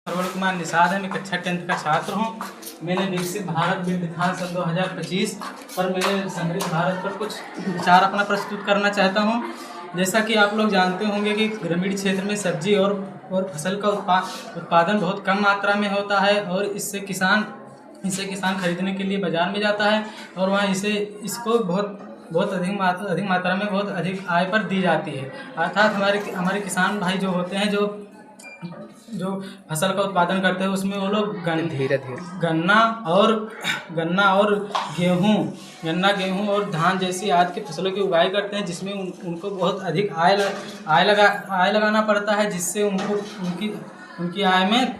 प्रवल कुमार निषाद है। मैं कक्षा 10th का छात्र हूँ। मैंने विकसित भारत विधान सन 2025 पर मैंने समृद्ध भारत पर कुछ विचार अपना प्रस्तुत करना चाहता हूँ। जैसा कि आप लोग जानते होंगे कि ग्रामीण क्षेत्र में सब्जी और फसल का उत्पादन बहुत कम मात्रा में होता है और इसे किसान खरीदने के लिए बाज़ार में जाता है और वहाँ इसको बहुत अधिक मात्रा में बहुत अधिक आय पर दी जाती है। अर्थात हमारे किसान भाई जो होते हैं, जो फसल का उत्पादन करते हैं, उसमें वो लोग गन्ना और गेहूं और धान जैसी आदि की फसलों की उगाई करते हैं, जिसमें उनको बहुत अधिक आय लगाना पड़ता है, जिससे उनकी आय में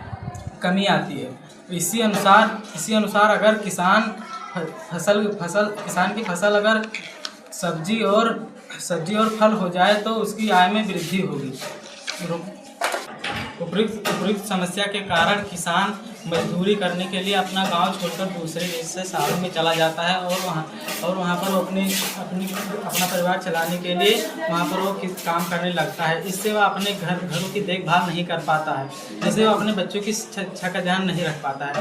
कमी आती है। इसी अनुसार अगर किसान की फसल अगर सब्जी और फल हो जाए तो उसकी आय में वृद्धि होगी। उपयुक्त समस्या के कारण किसान मजदूरी करने के लिए अपना गांव छोड़कर दूसरे देश से शहरों में चला जाता है और वहां पर वो अपना परिवार चलाने के लिए वहां पर वो काम करने लगता है। इससे वह अपने घरों की देखभाल नहीं कर पाता है, जैसे वो अपने बच्चों की शिक्षा का ध्यान नहीं रख पाता है।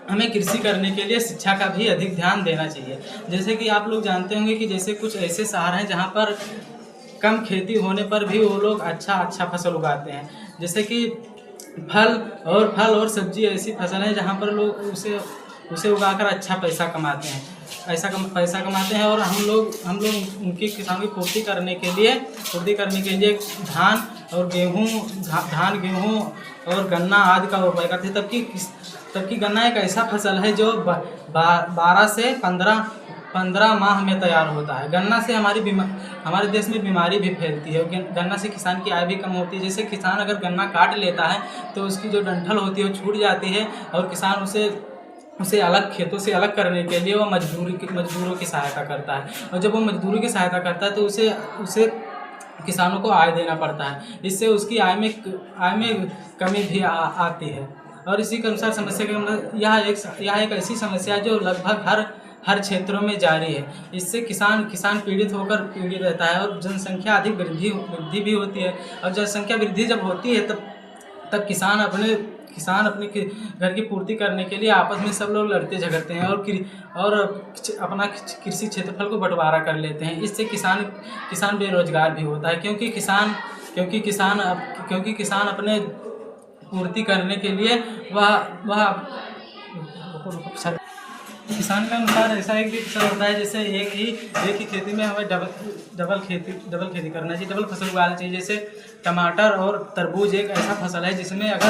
हमें कृषि करने के लिए शिक्षा का भी अधिक ध्यान देना चाहिए। जैसे कि आप लोग जानते होंगे कि जैसे कुछ ऐसे शहर हैं जहाँ पर कम खेती होने पर भी वो लोग अच्छा फसल उगाते हैं। जैसे कि फल और सब्जी ऐसी फसल है जहाँ पर लोग उसे उगाकर अच्छा पैसा कमाते हैं और हम लोग उनकी किसानों की पूर्ति करने के लिए धान गेहूँ और गन्ना आदि का उपाय करते हैं। तबकि गन्ना एक ऐसा फसल है जो 12 से 15 माह में तैयार होता है। गन्ना से हमारे देश में बीमारी भी फैलती है। गन्ना से किसान की आय भी कम होती है। जैसे किसान अगर गन्ना काट लेता है तो उसकी जो डंठल होती है वो छूट जाती है और किसान उसे खेतों से अलग करने के लिए वो मजदूरों की सहायता करता है। और जब वो मजदूरों की सहायता करता है तो उसे किसानों को आय देना पड़ता है। इससे उसकी आय में कमी भी आती है। और इसी के अनुसार समस्या के यह एक ऐसी समस्या है जो लगभग हर क्षेत्रों में जारी है। इससे किसान पीड़ित रहता है और जनसंख्या अधिक वृद्धि भी होती है। और जनसंख्या वृद्धि जब होती है तब किसान अपने घर की पूर्ति करने के लिए आपस में सब लोग लड़ते झगड़ते हैं और अपना कृषि क्षेत्रफल को बंटवारा कर लेते हैं। इससे किसान बेरोजगार भी होता है, क्योंकि किसान अपने पूर्ति करने के लिए किसान के अनुसार ऐसा एक भी फसल होता है। जैसे एक ही खेती में हमें डबल खेती करना चाहिए, डबल फसल उगाना चाहिए। जैसे टमाटर और तरबूज एक ऐसा फसल है जिसमें अगर